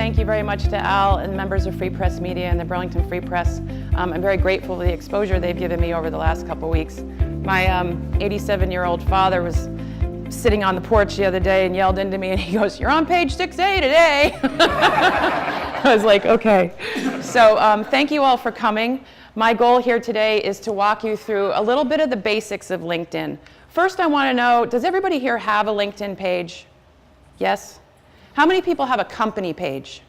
thank you very much to Al and members of FreePress Media and the Burlington Free Press. I'm very grateful for the exposure they've given me over the last couple weeks. My 87-year-old father was sitting on the porch the other day and yelled into me and he goes, "You're on page 6A today." I was like, okay. So thank you all for coming. My goal here today is to walk you through a little bit of the basics of LinkedIn. First, I want to know, does everybody here have a LinkedIn page? Yes? How many people have a company page?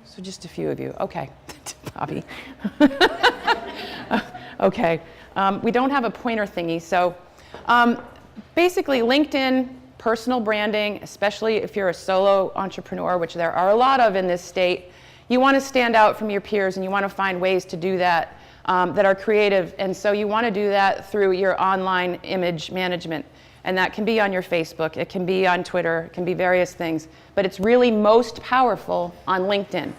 So just a few of you. Okay. Bobby. Okay. We don't have a pointer thingy. So basically, LinkedIn, personal branding, especially if you're a solo entrepreneur, which there are a lot of in this state, you want to stand out from your peers and you want to find ways to do that that are creative. And so you want to do that through your online image management. And that can be on your Facebook, it can be on Twitter, it can be various things. But it's really most powerful on LinkedIn.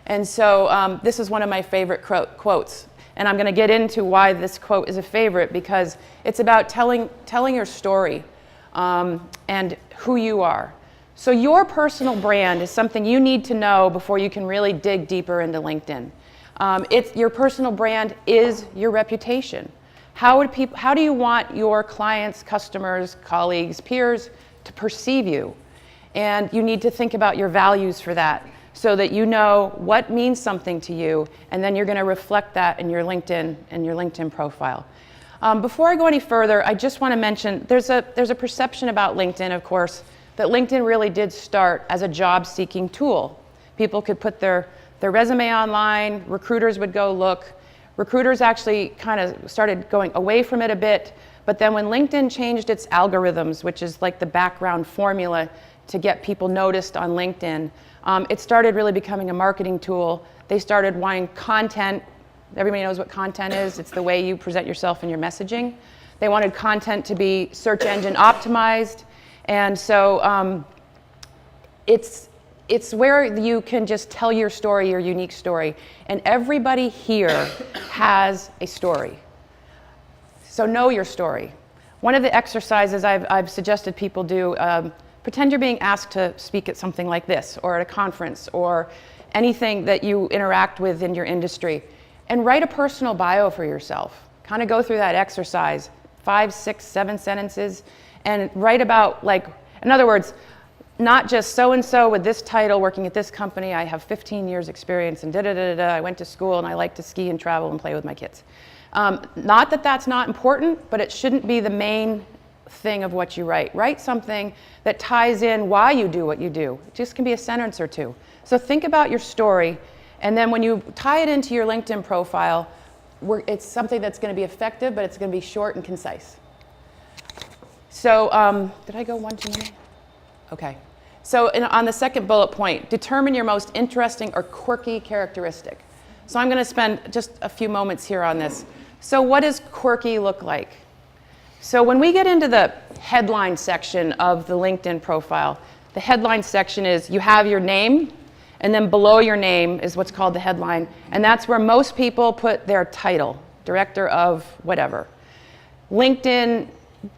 And so this is one of my favorite quotes. And I'm going to get into why this quote is a favorite, because it's about telling your story and who you are. So your personal brand is something you need to know before you can really dig deeper into LinkedIn. Your personal brand is your reputation. How do you want your clients, customers, colleagues, peers to perceive you? And you need to think about your values for that so that you know what means something to you, and then you're going to reflect that in your LinkedIn profile. Before I go any further, I just want to mention there's a perception about LinkedIn, of course, that LinkedIn really did start as a job-seeking tool. People could put their resume online, recruiters would go look. Recruiters actually kind of started going away from it a bit, but then when LinkedIn changed its algorithms, which is like the background formula to get people noticed on LinkedIn, it started really becoming a marketing tool. They started wanting content. Everybody knows what content is. It's the way you present yourself in your messaging. They wanted content to be search engine optimized, and so it's where you can just tell your story, your unique story. And everybody here has a story. So know your story. One of the exercises I've suggested people do, pretend you're being asked to speak at something like this, or at a conference, or anything that you interact with in your industry, and write a personal bio for yourself. Kind of go through that exercise, 5, 6, 7 sentences, and write about, like, in other words, not just so-and-so with this title working at this company, I have 15 years experience and da-da-da-da-da, I went to school and I like to ski and travel and play with my kids. Not that that's not important, but it shouldn't be the main thing of what you write. Write something that ties in why you do what you do. It just can be a sentence or two. So think about your story, and then when you tie it into your LinkedIn profile, it's something that's going to be effective, but it's going to be short and concise. So did I go one too many? Okay. So on the second bullet point, determine your most interesting or quirky characteristic. So I'm going to spend just a few moments here on this. So what does quirky look like? So when we get into the headline section of the LinkedIn profile, the headline section is you have your name, and then below your name is what's called the headline, and that's where most people put their title, director of whatever. LinkedIn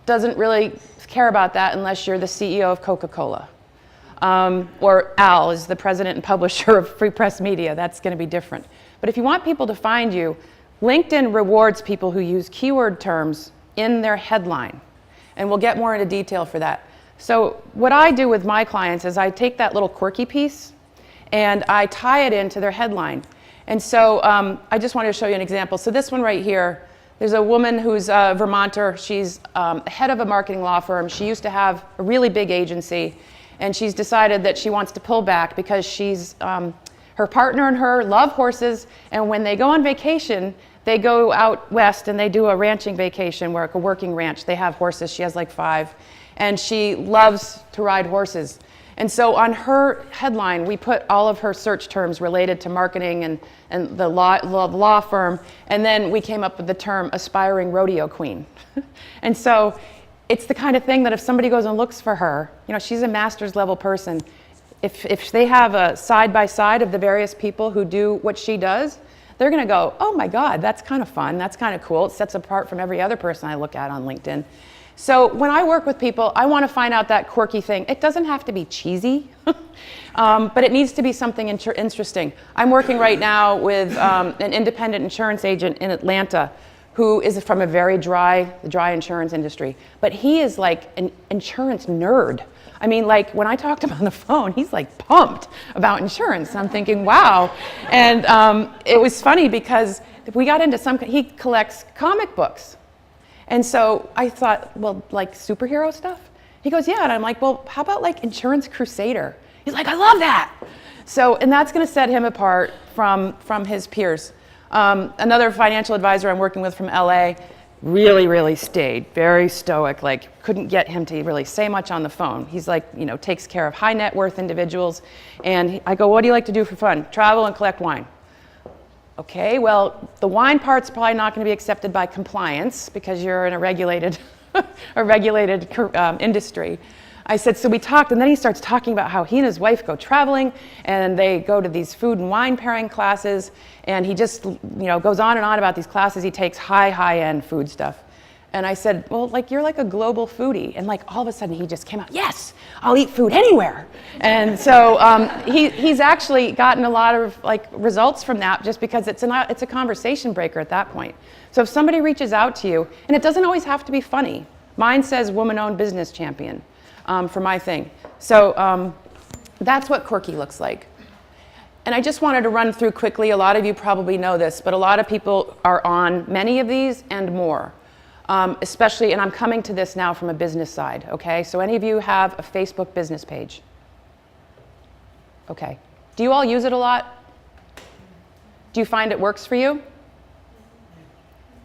doesn't really care about that unless you're the CEO of Coca-Cola. Or Al is the president and publisher of FreePress Media. That's going to be different. But if you want people to find you, LinkedIn rewards people who use keyword terms in their headline. And we'll get more into detail for that. So what I do with my clients is I take that little quirky piece and I tie it into their headline. And so I just wanted to show you an example. So this one right here, there's a woman who's a Vermonter. She's head of a marketing law firm. She used to have a really big agency. And she's decided that she wants to pull back because her partner and her love horses, and when they go on vacation, they go out west and they do a ranching vacation, a working ranch. They have horses. She has like 5, and she loves to ride horses. And so on her headline, we put all of her search terms related to marketing and the law firm, and then we came up with the term aspiring rodeo queen. And so it's the kind of thing that if somebody goes and looks for her, she's a master's level person. If they have a side-by-side of the various people who do what she does, they're going to go, oh my God, that's kind of fun, that's kind of cool. It sets apart from every other person I look at on LinkedIn. So when I work with people, I want to find out that quirky thing. It doesn't have to be cheesy, but it needs to be something interesting. I'm working right now with an independent insurance agent in Atlanta who is from a very dry insurance industry. But he is like an insurance nerd. I mean, like when I talk to him on the phone, he's like pumped about insurance. And I'm thinking, wow. And it was funny because we got into he collects comic books. And so I thought, well, like superhero stuff? He goes, yeah. And I'm like, well, how about like Insurance Crusader? He's like, I love that. So, and that's going to set him apart from his peers. Another financial advisor I'm working with from LA really stayed, very stoic, like couldn't get him to really say much on the phone. He's like, takes care of high net worth individuals. And I go, what do you like to do for fun? Travel and collect wine. Okay, well, the wine part's probably not going to be accepted by compliance because you're in a regulated industry. I said, so we talked, and then he starts talking about how he and his wife go traveling, and they go to these food and wine pairing classes, and he just, goes on and on about these classes. He takes high-end food stuff. And I said, well, like, you're like a global foodie. And like, all of a sudden, he just came out, yes, I'll eat food anywhere. And so he's actually gotten a lot of like results from that just because it's a conversation breaker at that point. So if somebody reaches out to you, and it doesn't always have to be funny. Mine says woman-owned business champion. For my thing. So that's what quirky looks like. And I just wanted to run through quickly, a lot of you probably know this, but a lot of people are on many of these and more. Especially, and I'm coming to this now from a business side, okay? So any of you have a Facebook business page? Okay. Do you all use it a lot? Do you find it works for you?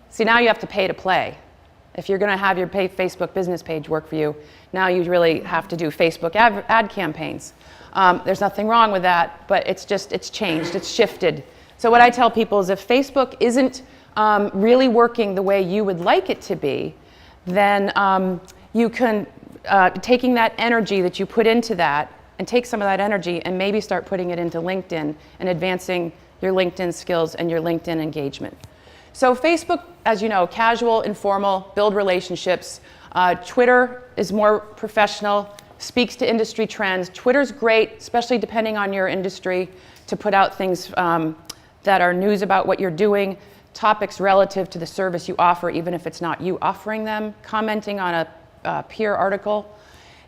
See, now you have to pay to play. If you're going to have your Facebook business page work for you, now you really have to do Facebook ad campaigns. There's nothing wrong with that, but it's changed, it's shifted. So what I tell people is if Facebook isn't really working the way you would like it to be, then you can, taking that energy that you put into that and take some of that energy and maybe start putting it into LinkedIn and advancing your LinkedIn skills and your LinkedIn engagement. So Facebook, as you know, casual, informal, build relationships. Twitter is more professional, speaks to industry trends. Twitter's great, especially depending on your industry, to put out things that are news about what you're doing, topics relative to the service you offer, even if it's not you offering them, commenting on a peer article.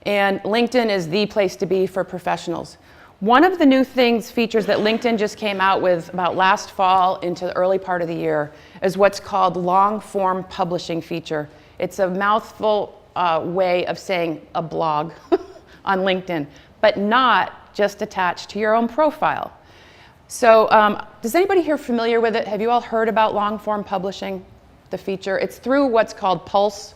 And LinkedIn is the place to be for professionals. One of the new features that LinkedIn just came out with about last fall into the early part of the year is what's called long-form publishing feature. It's a mouthful way of saying a blog on LinkedIn, but not just attached to your own profile. So is anybody here familiar with it? Have you all heard about long-form publishing, the feature? It's through what's called Pulse.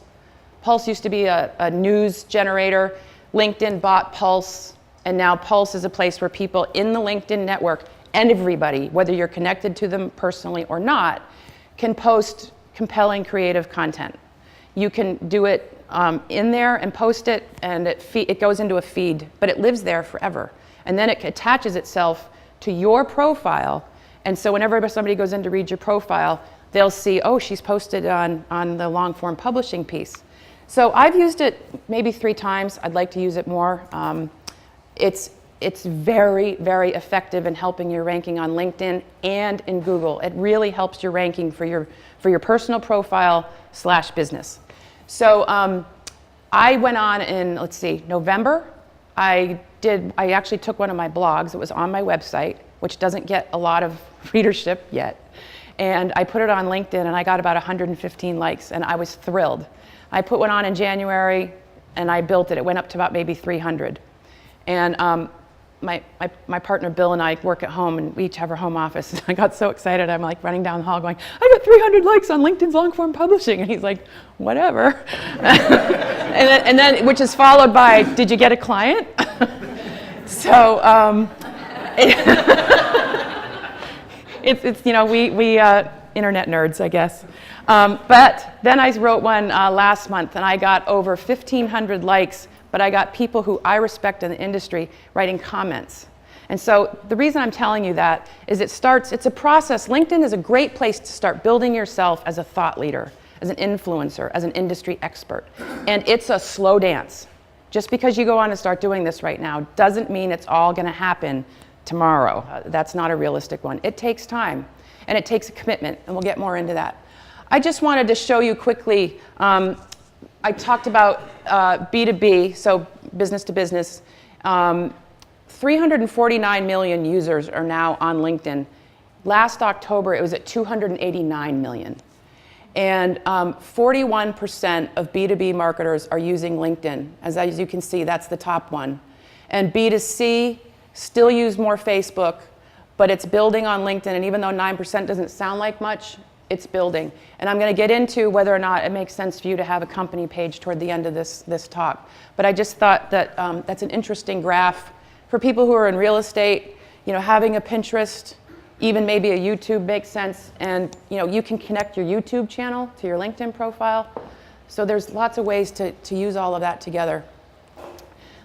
Pulse used to be a news generator. LinkedIn bought Pulse. And now Pulse is a place where people in the LinkedIn network and everybody, whether you're connected to them personally or not, can post compelling creative content. You can do it in there and post it, and it goes into a feed, but it lives there forever. And then it attaches itself to your profile. And so whenever somebody goes in to read your profile, they'll see, oh, she's posted on the long form publishing piece. So I've used it maybe 3 times. I'd like to use it more. It's very, very effective in helping your ranking on LinkedIn and in Google. It really helps your ranking for your personal profile / business. So I went on in, November. I actually took one of my blogs. It was on my website, which doesn't get a lot of readership yet. And I put it on LinkedIn, and I got about 115 likes, and I was thrilled. I put one on in January, and I built it. It went up to about maybe 300. And my partner Bill and I work at home, and we each have our home office. I got so excited, I'm like running down the hall going, I got 300 likes on LinkedIn's long form publishing. And he's like, whatever. and then, which is followed by, did you get a client? So it's we internet nerds, I guess. But then I wrote one last month, and I got over 1,500 likes. But I got people who I respect in the industry writing comments. And so the reason I'm telling you that is it's a process. LinkedIn is a great place to start building yourself as a thought leader, as an influencer, as an industry expert. And it's a slow dance. Just because you go on and start doing this right now doesn't mean it's all going to happen tomorrow. That's not a realistic one. It takes time, and it takes a commitment, and we'll get more into that. I just wanted to show you quickly, I talked about B2B, so business to business. 349 million users are now on LinkedIn. Last October, it was at 289 million. And 41% of B2B marketers are using LinkedIn. As you can see, that's the top one. And B2C still use more Facebook, but it's building on LinkedIn. And even though 9% doesn't sound like much, it's building. And I'm going to get into whether or not it makes sense for you to have a company page toward the end of this talk. But I just thought that that's an interesting graph for people who are in real estate. Having a Pinterest, even maybe a YouTube makes sense. And you can connect your YouTube channel to your LinkedIn profile. So there's lots of ways to use all of that together.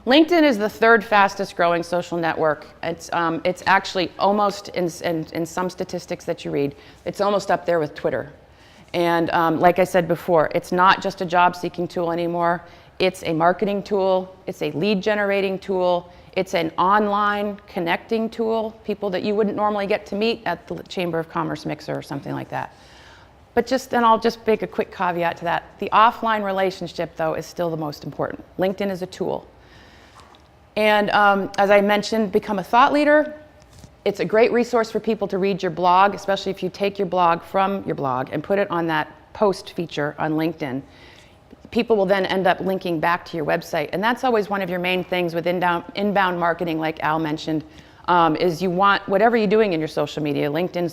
LinkedIn is the third fastest growing social network. It's actually almost, in some statistics that you read, it's almost up there with Twitter. And like I said before, it's not just a job seeking tool anymore. It's a marketing tool. It's a lead generating tool. It's an online connecting tool, people that you wouldn't normally get to meet at the Chamber of Commerce mixer or something like that. And I'll just make a quick caveat to that. The offline relationship, though, is still the most important. LinkedIn is a tool. And as I mentioned, become a thought leader. It's a great resource for people to read your blog, especially if you take your blog from your blog and put it on that post feature on LinkedIn. People will then end up linking back to your website. And that's always one of your main things with inbound marketing, like Al mentioned, is you want, whatever you're doing in your social media, LinkedIn,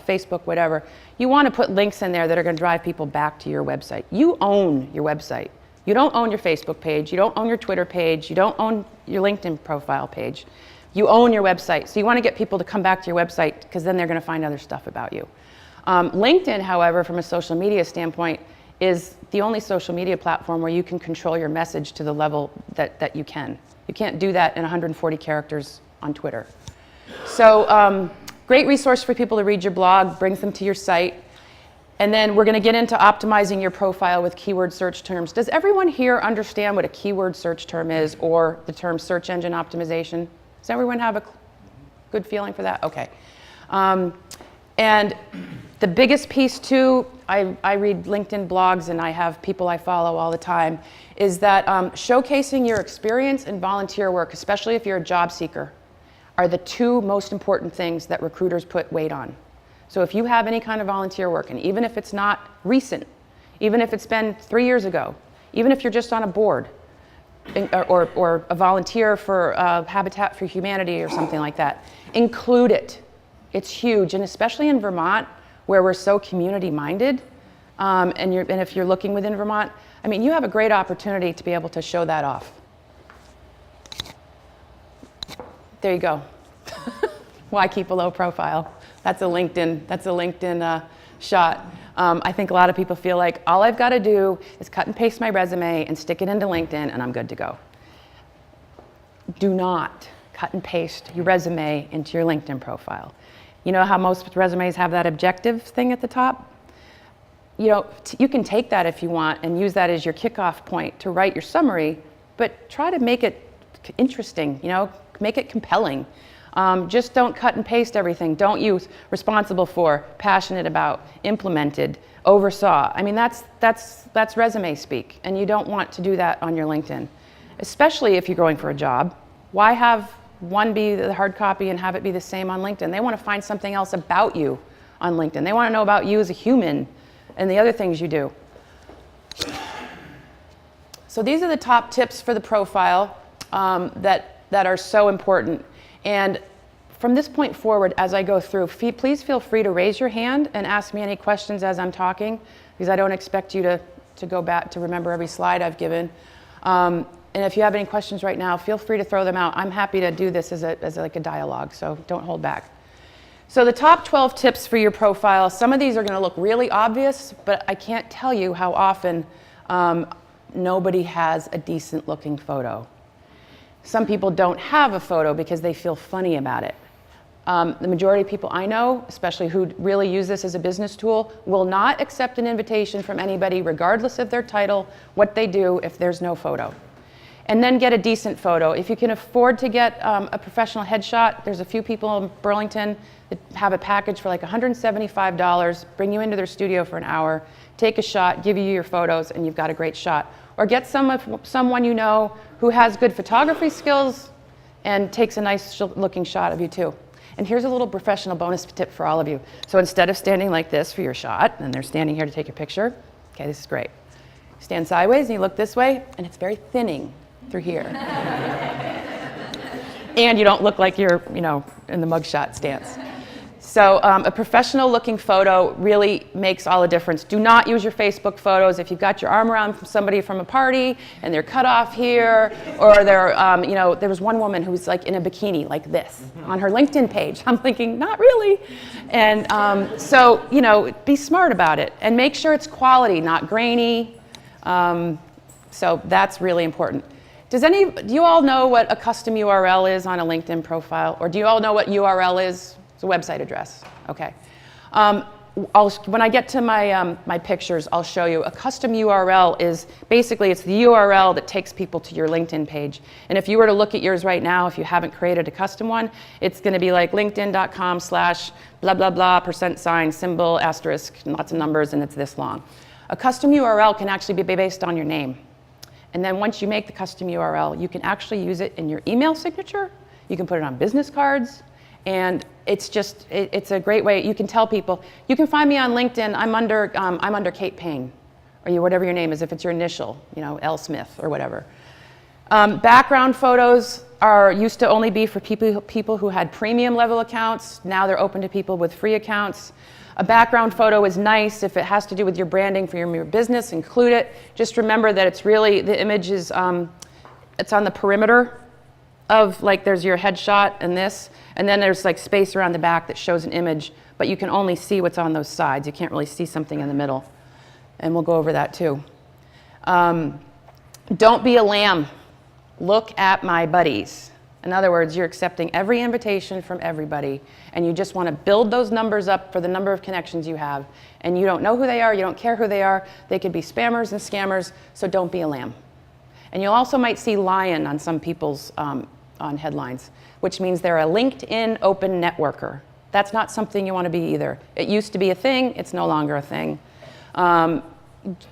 Facebook, whatever, you want to put links in there that are going to drive people back to your website. You own your website. You don't own your Facebook page. You don't own your Twitter page. You don't own your LinkedIn profile page. You own your website. So you want to get people to come back to your website because then they're going to find other stuff about you. LinkedIn, however, from a social media standpoint, is the only social media platform where you can control your message to the level that you can. You can't do that in 140 characters on Twitter. So great resource for people to read your blog, brings them to your site. And then we're going to get into optimizing your profile with keyword search terms. Does everyone here understand what a keyword search term is, or the term search engine optimization? Does everyone have a good feeling for that? Okay. And the biggest piece too, I read LinkedIn blogs and I have people I follow all the time, is that showcasing your experience and volunteer work, especially if you're a job seeker, are the two most important things that recruiters put weight on. So if you have any kind of volunteer work, and even if it's not recent, even if it's been 3 years ago, even if you're just on a board, or a volunteer for Habitat for Humanity or something like that, include it. It's huge, and especially in Vermont, where we're so community-minded, and if you're looking within Vermont, I mean, you have a great opportunity to be able to show that off. There you go. Why keep a low profile? That's a LinkedIn shot. I think a lot of people feel like all I've got to do is cut and paste my resume and stick it into LinkedIn and I'm good to go. Do not cut and paste your resume into your LinkedIn profile. You know how most resumes have that objective thing at the top? You can take that if you want and use that as your kickoff point to write your summary, but try to make it interesting, make it compelling. Just don't cut and paste everything. Don't use responsible for, passionate about, implemented, oversaw. I mean, that's resume speak, and you don't want to do that on your LinkedIn, especially if you're going for a job. Why have one be the hard copy and have it be the same on LinkedIn? They want to find something else about you on LinkedIn. They want to know about you as a human and the other things you do. So these are the top tips for the profile that are so important. And from this point forward, as I go through, please feel free to raise your hand and ask me any questions as I'm talking, because I don't expect you to go back to remember every slide I've given. And if you have any questions right now, feel free to throw them out. I'm happy to do this as like a dialogue, so don't hold back. So the top 12 tips for your profile, some of these are going to look really obvious, but I can't tell you how often nobody has a decent looking photo. Some people don't have a photo because they feel funny about it. The majority of people I know, especially who really use this as a business tool, will not accept an invitation from anybody, regardless of their title, what they do, if there's no photo. And then get a decent photo. If you can afford to get a professional headshot, there's a few people in Burlington that have a package for like $175, bring you into their studio for an hour, take a shot, give you your photos, and you've got a great shot. Or get someone you know who has good photography skills and takes a nice looking shot of you too. And here's a little professional bonus tip for all of you. So instead of standing like this for your shot, and they're standing here to take a picture, okay, this is great. Stand sideways and you look this way, and it's very thinning through here. And you don't look like you're, in the mugshot stance. So a professional looking photo really makes all the difference. Do not use your Facebook photos if you've got your arm around somebody from a party and they're cut off here, or they're, there was one woman who was like in a bikini like this on her LinkedIn page. I'm thinking, not really. And be smart about it and make sure it's quality, not grainy. So that's really important. Do you all know what a custom URL is on a LinkedIn profile? Or do you all know what URL is? It's a website address. Okay. When I get to my pictures, I'll show you. A custom URL is basically, it's the URL that takes people to your LinkedIn page. And if you were to look at yours right now, if you haven't created a custom one, it's going to be like linkedin.com/blah, blah, blah, %, symbol, asterisk, lots of numbers, and it's this long. A custom URL can actually be based on your name. And then once you make the custom URL, you can actually use it in your email signature. You can put it on business cards. And it's a great way. You can tell people, you can find me on LinkedIn. I'm under Kate Paine, or whatever your name is, if it's your initial, L. Smith or whatever. Background photos used to only be for people who had premium level accounts. Now they're open to people with free accounts. A background photo is nice if it has to do with your branding for your business, include it. Just remember that it's really, the image is, it's on the perimeter of, like, there's your headshot and this, and then there's like space around the back that shows an image, but you can only see what's on those sides. You can't really see something in the middle. And we'll go over that too. Don't be a lamb. Look at my buddies. In other words, you're accepting every invitation from everybody, and you just want to build those numbers up for the number of connections you have. And you don't know who they are, you don't care who they are. They could be spammers and scammers, so don't be a lamb. And you also might see lion on some people's on headlines, which means they're a LinkedIn open networker. That's not something you want to be either. It used to be a thing, it's no longer a thing.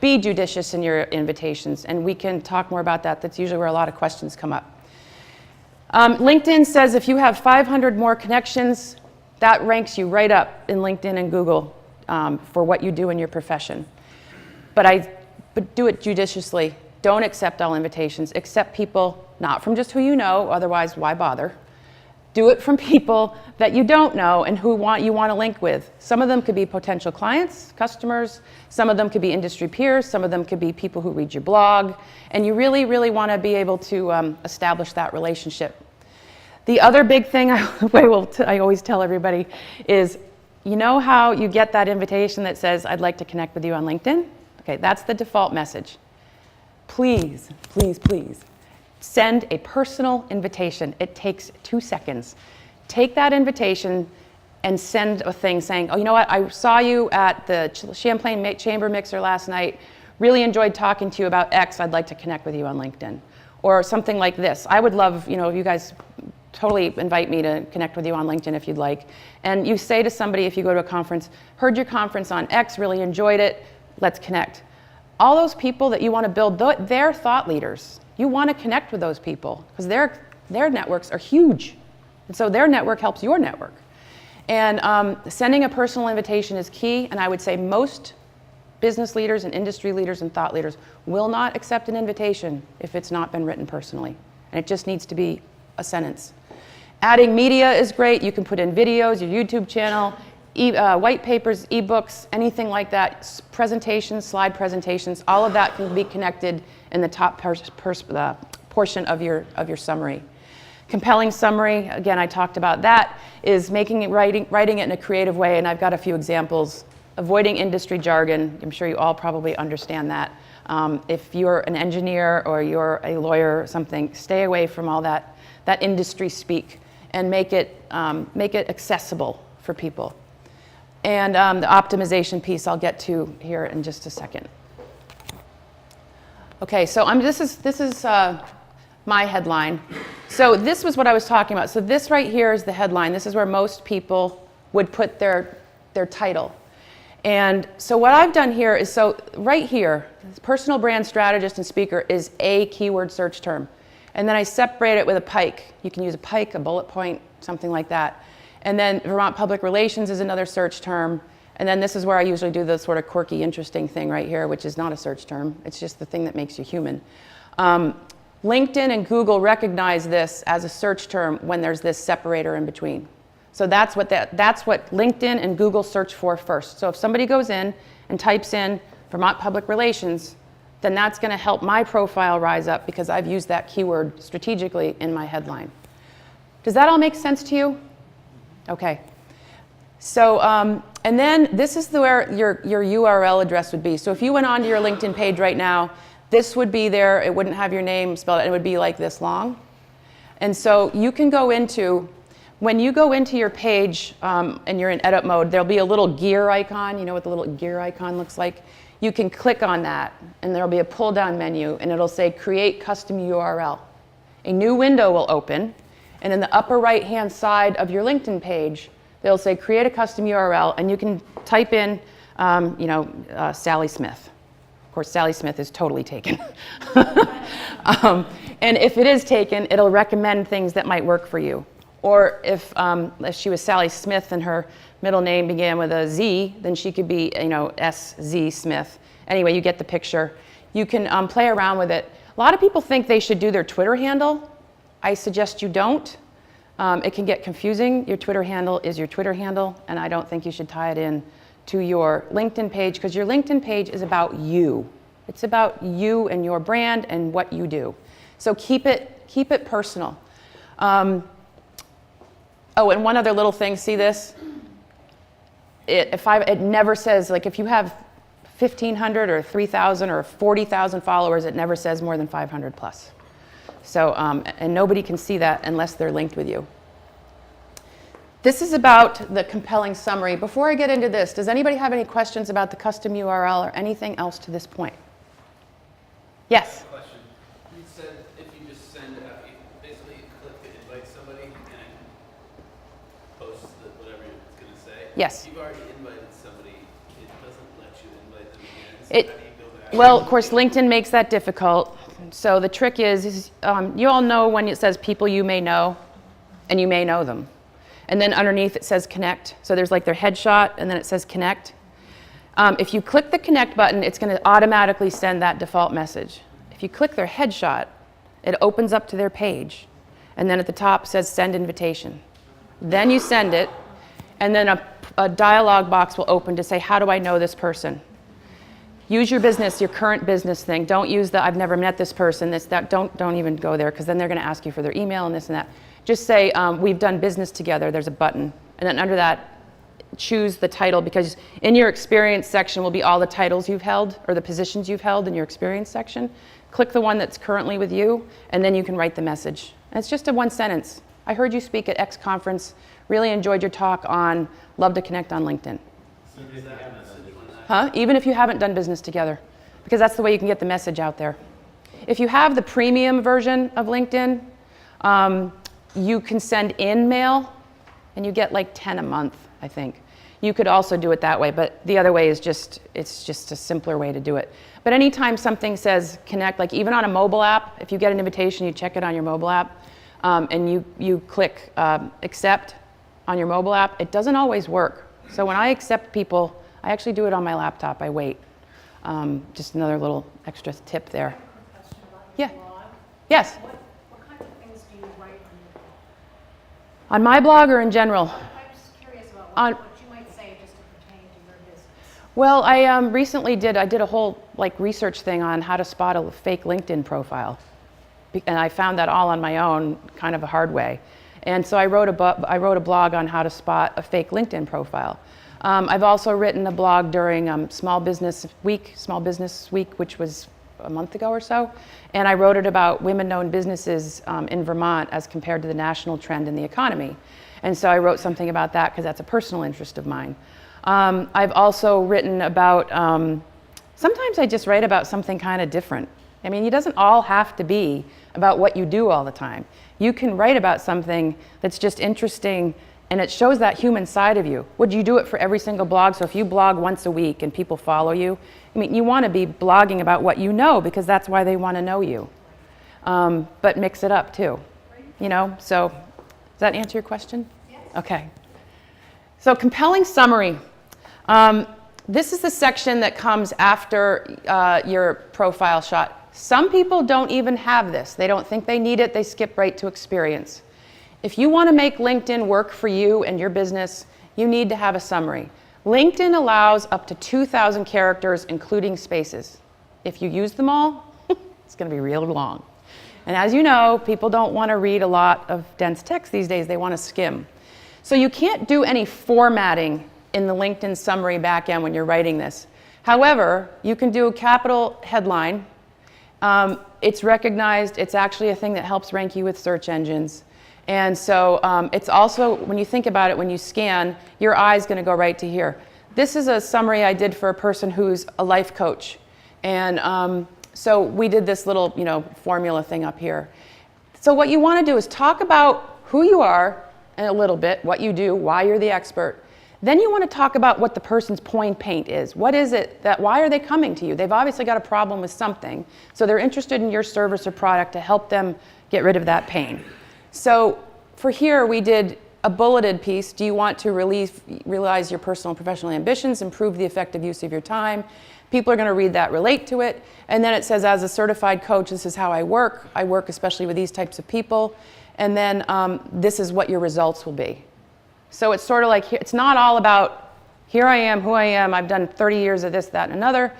Be judicious in your invitations, and we can talk more about that. That's usually where a lot of questions come up. LinkedIn says if you have 500 more connections, that ranks you right up in LinkedIn and Google for what you do in your profession. But do it judiciously. Don't accept all invitations. Accept people not from just who you know, otherwise why bother. Do it from people that you don't know and who you want to link with. Some of them could be potential clients, customers. Some of them could be industry peers. Some of them could be people who read your blog. And you really, really want to be able to establish that relationship. The other big thing I always tell everybody is, you know how you get that invitation that says, I'd like to connect with you on LinkedIn? Okay, that's the default message. Please, please, please, send a personal invitation. It takes 2 seconds. Take that invitation and send a thing saying, oh, you know what, I saw you at the Champlain Chamber Mixer last night. Really enjoyed talking to you about X. I'd like to connect with you on LinkedIn. Or something like this. I would love, you guys totally invite me to connect with you on LinkedIn if you'd like. And you say to somebody, if you go to a conference, heard your conference on X, really enjoyed it, let's connect. All those people that you want to build, they're thought leaders. You want to connect with those people because their networks are huge. And so their network helps your network. And sending a personal invitation is key, and I would say most business leaders and industry leaders and thought leaders will not accept an invitation if it's not been written personally. And it just needs to be a sentence. Adding media is great. You can put in videos, your YouTube channel, white papers, ebooks, anything like that, presentations, slide presentations, all of that can be connected in the top portion of your summary. Compelling summary, again, I talked about that, is writing it in a creative way, and I've got a few examples. Avoiding industry jargon, I'm sure you all probably understand that. If you're an engineer or you're a lawyer or something, stay away from all that industry speak. and make it accessible for people. And the optimization piece I'll get to here in just a second. Okay, so this is my headline. So this was what I was talking about. So this right here is the headline. This is where most people would put their title. And so what I've done here is, so right here, personal brand strategist and speaker is a keyword search term. And then I separate it with a pike. You can use a pike, a bullet point, something like that. And then Vermont Public Relations is another search term. And then this is where I usually do the sort of quirky, interesting thing right here, which is not a search term. It's just the thing that makes you human. LinkedIn and Google recognize this as a search term when there's this separator in between. So that's what LinkedIn and Google search for first. So if somebody goes in and types in Vermont Public Relations, then that's going to help my profile rise up because I've used that keyword strategically in my headline. Does that all make sense to you? Okay. So, and then this is where your URL address would be. So if you went onto your LinkedIn page right now, this would be there. It wouldn't have your name spelled out. It would be like this long. And so you can go into, when you go into your page and you're in edit mode, there'll be a little gear icon. You know what the little gear icon looks like? You can click on that, and there'll be a pull-down menu, and it'll say Create Custom URL. A new window will open, and in the upper right-hand side of your LinkedIn page, they'll say Create a Custom URL, and you can type in, Sally Smith. Of course, Sally Smith is totally taken. And if it is taken, it'll recommend things that might work for you. Or if she was Sally Smith and her middle name began with a Z, then she could be, S.Z. Smith. Anyway, you get the picture. You can play around with it. A lot of people think they should do their Twitter handle. I suggest you don't. It can get confusing. Your Twitter handle is your Twitter handle, and I don't think you should tie it in to your LinkedIn page, because your LinkedIn page is about you. It's about you and your brand and what you do. So keep it personal. Oh, and one other little thing, see this? It never says, like if you have 1,500 or 3,000 or 40,000 followers, it never says more than 500 plus. So, and nobody can see that unless they're linked with you. This is about the compelling summary. Before I get into this, does anybody have any questions about the custom URL or anything else to this point? Yes? Question. You said if you just send out, basically you click to invite somebody and post whatever it's going to say. Yes. If you've already invited somebody, it doesn't let you invite them again. So How do you go back? Well, of course, LinkedIn makes that difficult. So the trick is you all know when it says people you may know, and you may know them. And then underneath it says connect. So there's like their headshot, and then it says connect. If you click the connect button, it's going to automatically send that default message. If you click their headshot, it opens up to their page. And then at the top says send invitation. Then you send it, and then a dialog box will open to say, how do I know this person? Use your current business thing. Don't use the I've never met this person, don't even go there, because then they're going to ask you for their email and this and that. Just say, we've done business together, there's a button. And then under that, choose the title, because in your experience section will be all the titles you've held, or the positions you've held in your experience section. Click the one that's currently with you, and then you can write the message. And it's just a one sentence. I heard you speak at X conference, really enjoyed your talk on, love to connect on LinkedIn. Even if you haven't done business together, because that's the way you can get the message out there. If you have the premium version of LinkedIn, you can send in mail, and you get like 10 a month, I think. You could also do it that way, but the other way is it's just a simpler way to do it. But anytime something says connect, like even on a mobile app, if you get an invitation, you check it on your mobile app, and you click accept on your mobile app, it doesn't always work. So when I accept people, I actually do it on my laptop. I wait. Just another little extra tip there. Question about Yeah. your blog. Yes. What kind of things do you write on your blog? On my blog or in general? I'm just curious about On- what you might say just to pertain to your business. Well, I recently did a whole research thing on how to spot a fake LinkedIn profile. And I found that all on my own, kind of a hard way. And so I wrote a blog on how to spot a fake LinkedIn profile. I've also written a blog during Small Business Week, which was a month ago or so, and I wrote it about women-owned businesses in Vermont as compared to the national trend in the economy. And so I wrote something about that because that's a personal interest of mine. I've also written about, sometimes I just write about something kind of different. I mean, it doesn't all have to be about what you do all the time. You can write about something that's just interesting and it shows that human side of you. Would you do it for every single blog? So if you blog once a week and people follow you, I mean, you want to be blogging about what you know because that's why they want to know you. But mix it up too, you know? So does that answer your question? Yes. Okay. So compelling summary. This is the section that comes after your profile shot. Some people don't even have this. They don't think they need it. They skip right to experience. If you want to make LinkedIn work for you and your business, you need to have a summary. LinkedIn allows up to 2,000 characters, including spaces. If you use them all, it's going to be real long. And as you know, people don't want to read a lot of dense text these days. They want to skim. So you can't do any formatting in the LinkedIn summary backend when you're writing this. However, you can do a capital headline. It's recognized. It's actually a thing that helps rank you with search engines. And so it's also, when you think about it, when you scan, your eye's going to go right to here. This is a summary I did for a person who's a life coach. And so we did this little, formula thing up here. So what you want to do is talk about who you are and a little bit, what you do, why you're the expert. Then you want to talk about what the person's pain is. What is it why are they coming to you? They've obviously got a problem with something. So they're interested in your service or product to help them get rid of that pain. So for here, we did a bulleted piece. Do you want to realize your personal and professional ambitions, improve the effective use of your time? People are going to read that, relate to it. And then it says, as a certified coach, this is how I work. I work especially with these types of people. And then this is what your results will be. So it's sort of like, it's not all about, here I am, who I am, I've done 30 years of this, that, and another.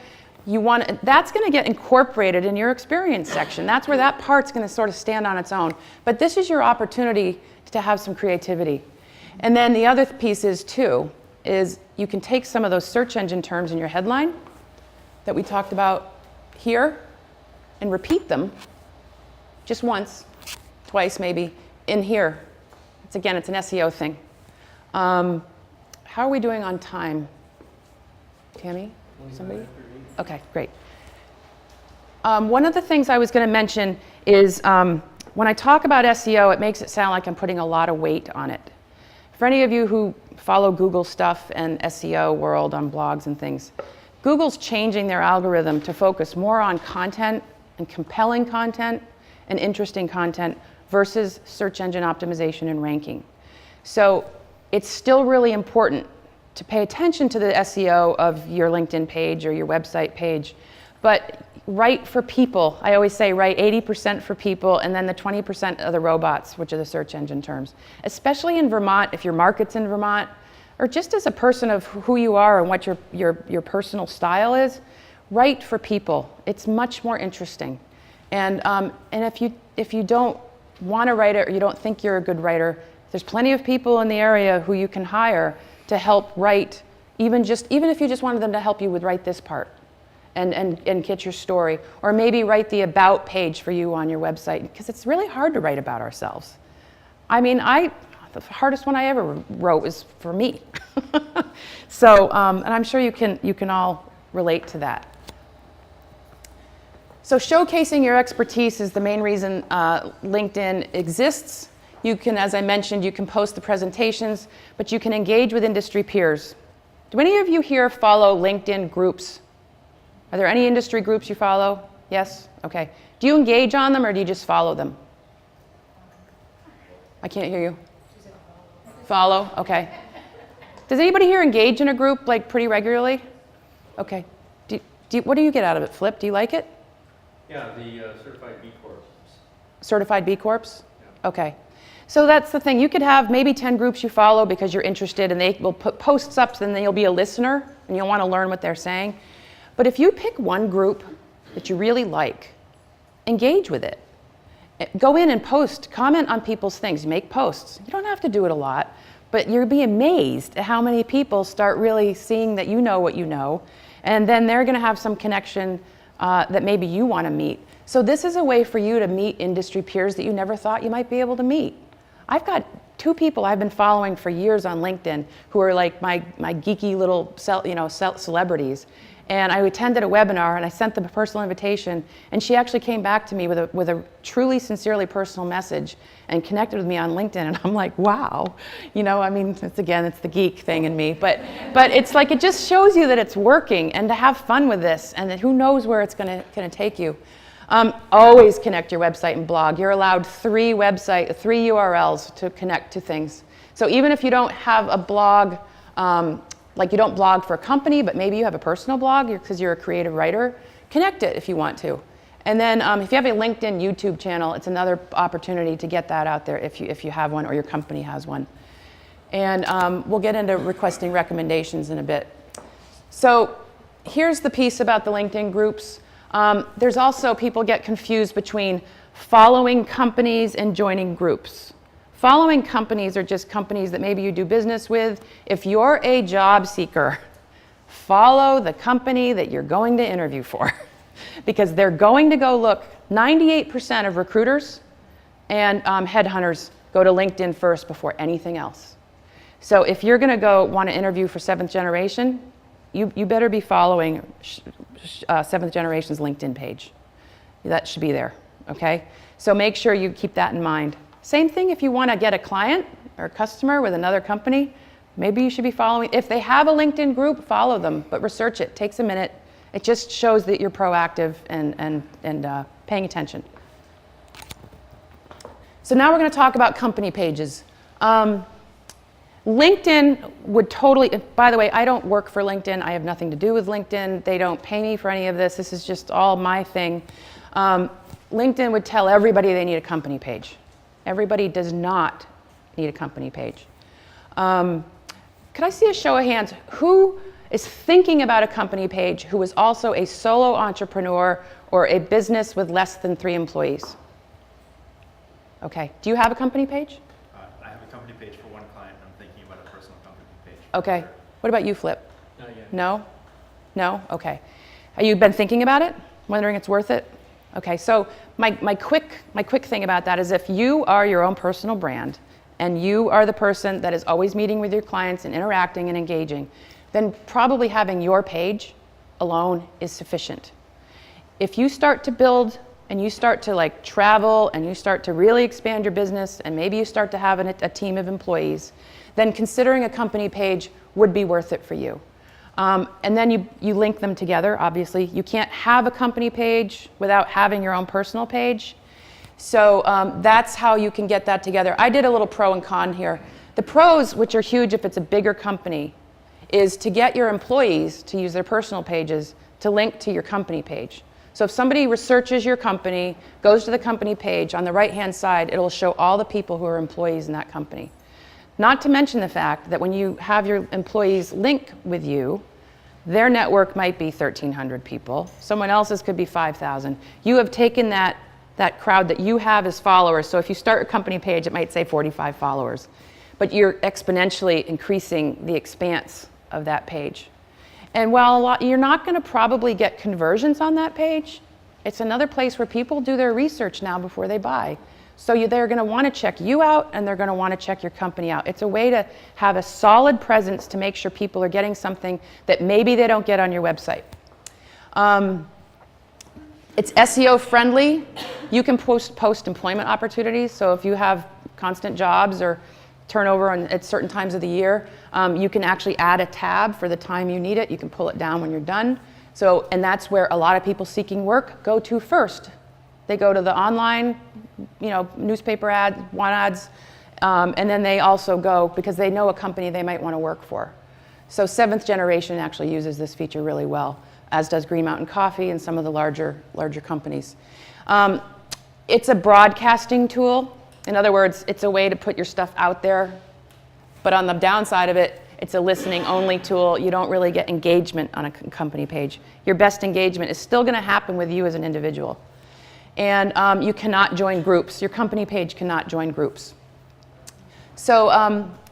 That's going to get incorporated in your experience section. That's where that part's going to sort of stand on its own. But this is your opportunity to have some creativity. And then the other piece is you can take some of those search engine terms in your headline that we talked about here and repeat them just once, twice maybe, in here. It's an SEO thing. How are we doing on time? Tammy? Somebody? Okay, great. One of the things I was going to mention is when I talk about SEO, it makes it sound like I'm putting a lot of weight on it. For any of you who follow Google stuff and SEO world on blogs and things, Google's changing their algorithm to focus more on content and compelling content and interesting content versus search engine optimization and ranking. So it's still really important to pay attention to the SEO of your LinkedIn page or your website page, but write for people. I always say write 80% for people and then the 20% of the robots, which are the search engine terms. Especially in Vermont, if your market's in Vermont, or just as a person of who you are and what your personal style is, write for people. It's much more interesting. And if you don't want to write it or you don't think you're a good writer, there's plenty of people in the area who you can hire to help write, even if you just wanted them to help you with write this part and get your story, or maybe write the about page for you on your website, because it's really hard to write about ourselves. I mean, the hardest one I ever wrote was for me. So, and I'm sure you can all relate to that. So showcasing your expertise is the main reason LinkedIn exists. You can, as I mentioned, you can post the presentations, but you can engage with industry peers. Do any of you here follow LinkedIn groups? Are there any industry groups you follow? Yes? Okay. Do you engage on them or do you just follow them? I can't hear you. Follow? Okay. Does anybody here engage in a group like pretty regularly? Okay. What do you get out of it, Flip? Do you like it? Yeah, the certified B Corps. Certified B Corps? Yeah. Okay. So that's the thing. You could have maybe 10 groups you follow because you're interested and they will put posts up, and then you'll be a listener and you'll want to learn what they're saying. But if you pick one group that you really like, engage with it. Go in and post, comment on people's things, make posts. You don't have to do it a lot, but you'll be amazed at how many people start really seeing that you know what you know, and then they're going to have some connection that maybe you want to meet. So this is a way for you to meet industry peers that you never thought you might be able to meet. I've got 2 people I've been following for years on LinkedIn who are like my geeky little celebrities. And I attended a webinar and I sent them a personal invitation, and she actually came back to me with a truly, sincerely personal message and connected with me on LinkedIn. And I'm like, wow, I mean, it's the geek thing in me, but it's like, it just shows you that it's working, and to have fun with this, and that who knows where it's gonna take you. Always connect your website and blog. You're allowed 3 URLs to connect to things. So even if you don't have a blog, like you don't blog for a company, but maybe you have a personal blog because you're a creative writer, connect it if you want to. And then if you have a LinkedIn YouTube channel, it's another opportunity to get that out there if you have one or your company has one. And we'll get into requesting recommendations in a bit. So here's the piece about the LinkedIn groups. There's also, people get confused between following companies and joining groups. Following companies are just companies that maybe you do business with. If you're a job seeker, follow the company that you're going to interview for because they're going to go look. 98% of recruiters and headhunters go to LinkedIn first before anything else. So if you're going to want to interview for 7th Generation, you better be following 7th Generation's LinkedIn page. That should be there, okay? So make sure you keep that in mind. Same thing if you want to get a client or a customer with another company, maybe you should be following. If they have a LinkedIn group, follow them, but research it. It takes a minute. It just shows that you're proactive and paying attention. So now we're going to talk about company pages. LinkedIn would totally, by the way, I don't work for LinkedIn. I have nothing to do with LinkedIn. They don't pay me for any of this. This is just all my thing. LinkedIn would tell everybody they need a company page. Everybody does not need a company page. Could I see a show of hands? Who is thinking about a company page who is also a solo entrepreneur or a business with less than 3 employees? Okay. Do you have a company page? I have a company page for one client. I'm thinking about a personal company page. Okay. What about you, Flip? Not yet. No? No? Okay. Have you been thinking about it? Wondering it's worth it? Okay, so my quick thing about that is if you are your own personal brand and you are the person that is always meeting with your clients and interacting and engaging, then probably having your page alone is sufficient. If you start to build and you start to travel and you start to really expand your business and maybe you start to have a team of employees, then considering a company page would be worth it for you. And then you link them together, obviously. You can't have a company page without having your own personal page. So that's how you can get that together. I did a little pro and con here. The pros, which are huge if it's a bigger company, is to get your employees to use their personal pages to link to your company page. So if somebody researches your company, goes to the company page, on the right-hand side, it'll show all the people who are employees in that company. Not to mention the fact that when you have your employees link with you, their network might be 1,300 people. Someone else's could be 5,000. You have taken that crowd that you have as followers. So if you start a company page, it might say 45 followers. But you're exponentially increasing the expanse of that page. And while you're not going to probably get conversions on that page, it's another place where people do their research now before they buy. So they're going to want to check you out and they're going to want to check your company out. It's a way to have a solid presence to make sure people are getting something that maybe they don't get on your website. It's SEO friendly. You can post employment opportunities. So if you have constant jobs or turnover at certain times of the year, you can actually add a tab for the time you need it. You can pull it down when you're done. So, and that's where a lot of people seeking work go to first. They go to the online, newspaper ads, want ads, and then they also go because they know a company they might want to work for. So 7th Generation actually uses this feature really well, as does Green Mountain Coffee and some of the larger companies. It's a broadcasting tool. In other words, it's a way to put your stuff out there. But on the downside of it, it's a listening only tool. You don't really get engagement on a company page. Your best engagement is still going to happen with you as an individual. And you cannot join groups. Your company page cannot join groups. So,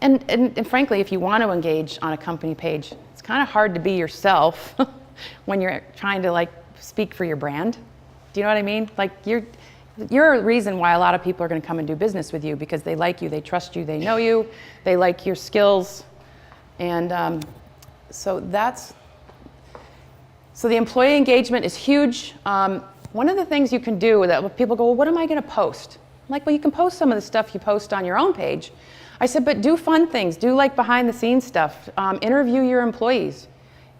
and frankly, if you want to engage on a company page, it's kind of hard to be yourself when you're trying to speak for your brand. Do you know what I mean? Like you're a reason why a lot of people are going to come and do business with you, because they like you, they trust you, they know you, they like your skills. And so the employee engagement is huge. One of the things you can do that people go, well, what am I going to post? I'm like, well, you can post some of the stuff you post on your own page. I said, but do fun things. Do like behind the scenes stuff. Interview your employees.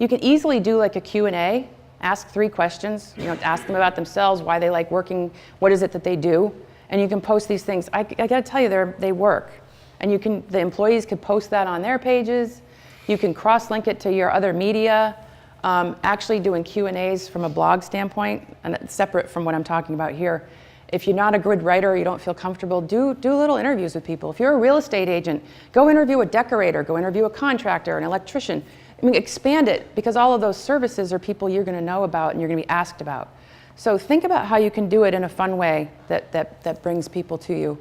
You can easily do like a Q&A. Ask 3 questions. Ask them about themselves, why they like working, what is it that they do, and you can post these things. I got to tell you, they work, and the employees could post that on their pages. You can cross-link it to your other media. Actually doing Q&As from a blog standpoint, and it's separate from what I'm talking about here. If you're not a good writer, you don't feel comfortable, do little interviews with people. If you're a real estate agent, go interview a decorator, go interview a contractor, an electrician. I mean, expand it, because all of those services are people you're going to know about and you're going to be asked about. So think about how you can do it in a fun way that brings people to you.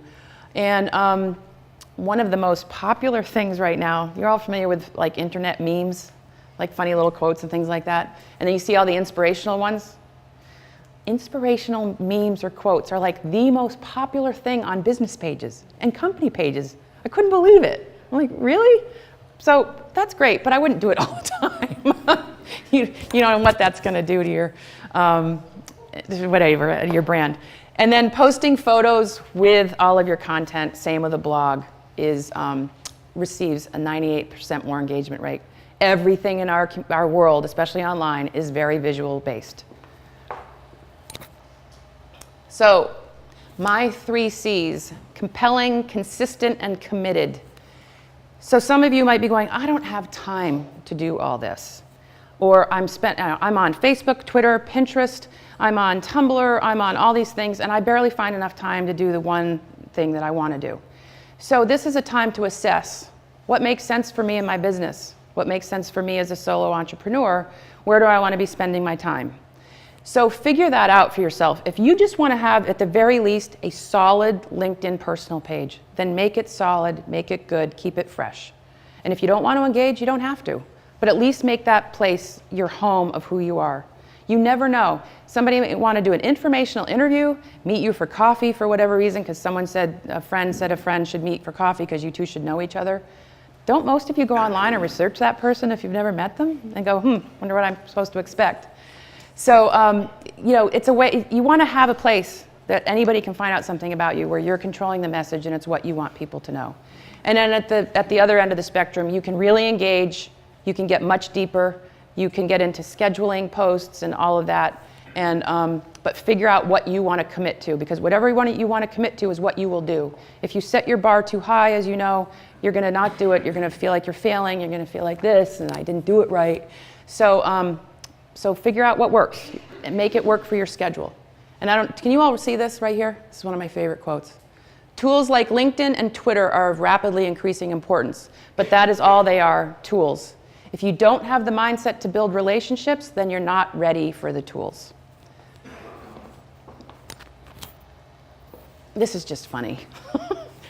And one of the most popular things right now, you're all familiar with like internet memes, like funny little quotes and things like that. And then you see all the inspirational ones. Inspirational memes or quotes are like the most popular thing on business pages and company pages. I couldn't believe it. I'm like, really? So that's great, but I wouldn't do it all the time. You know what that's going to do to your whatever, your brand. And then posting photos with all of your content, same with a blog, receives a 98% more engagement rate. Everything in our world, especially online, is very visual based. So my 3 C's: compelling, consistent, and committed. So some of you might be going, I don't have time to do all this. Or I'm on Facebook, Twitter, Pinterest, I'm on Tumblr, I'm on all these things, and I barely find enough time to do the one thing that I want to do. So this is a time to assess what makes sense for me in my business, what makes sense for me as a solo entrepreneur, where do I want to be spending my time? So figure that out for yourself. If you just want to have, at the very least, a solid LinkedIn personal page, then make it solid, make it good, keep it fresh. And if you don't want to engage, you don't have to. But at least make that place your home of who you are. You never know. Somebody may want to do an informational interview, meet you for coffee for whatever reason, because someone said a friend should meet for coffee because you two should know each other. Don't most of you go online and research that person if you've never met them and go, wonder what I'm supposed to expect? So, it's a way, you want to have a place that anybody can find out something about you, where you're controlling the message and it's what you want people to know. And then at the other end of the spectrum, you can really engage, you can get much deeper, you can get into scheduling posts and all of that, and but figure out what you want to commit to, because whatever you want to commit to is what you will do. If you set your bar too high, as you know, you're going to not do it, you're going to feel like you're failing, you're going to feel like this, and I didn't do it right. So figure out what works and make it work for your schedule. And can you all see this right here? This is one of my favorite quotes. Tools like LinkedIn and Twitter are of rapidly increasing importance, but that is all they are, tools. If you don't have the mindset to build relationships, then you're not ready for the tools. This is just funny.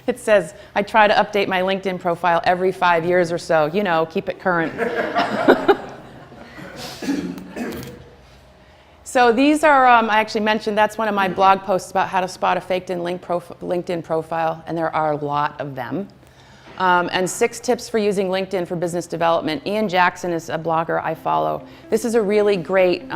It says, I try to update my LinkedIn profile every 5 years or so, keep it current. So these are, I actually mentioned, that's one of my blog posts about how to spot a faked in LinkedIn profile, and there are a lot of them. And 6 tips for using LinkedIn for business development. Ian Jackson is a blogger I follow. This is a really great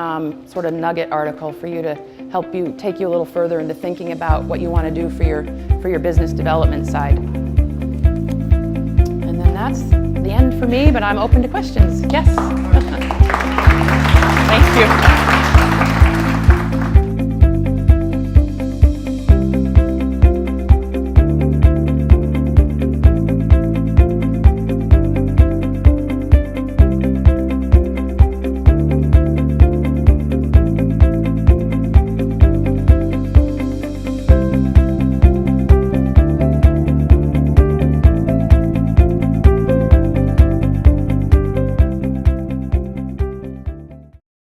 sort of nugget article for you to help you, take you a little further into thinking about what you want to do for your business development side. And then that's the end for me, but I'm open to questions. Yes? Thank you.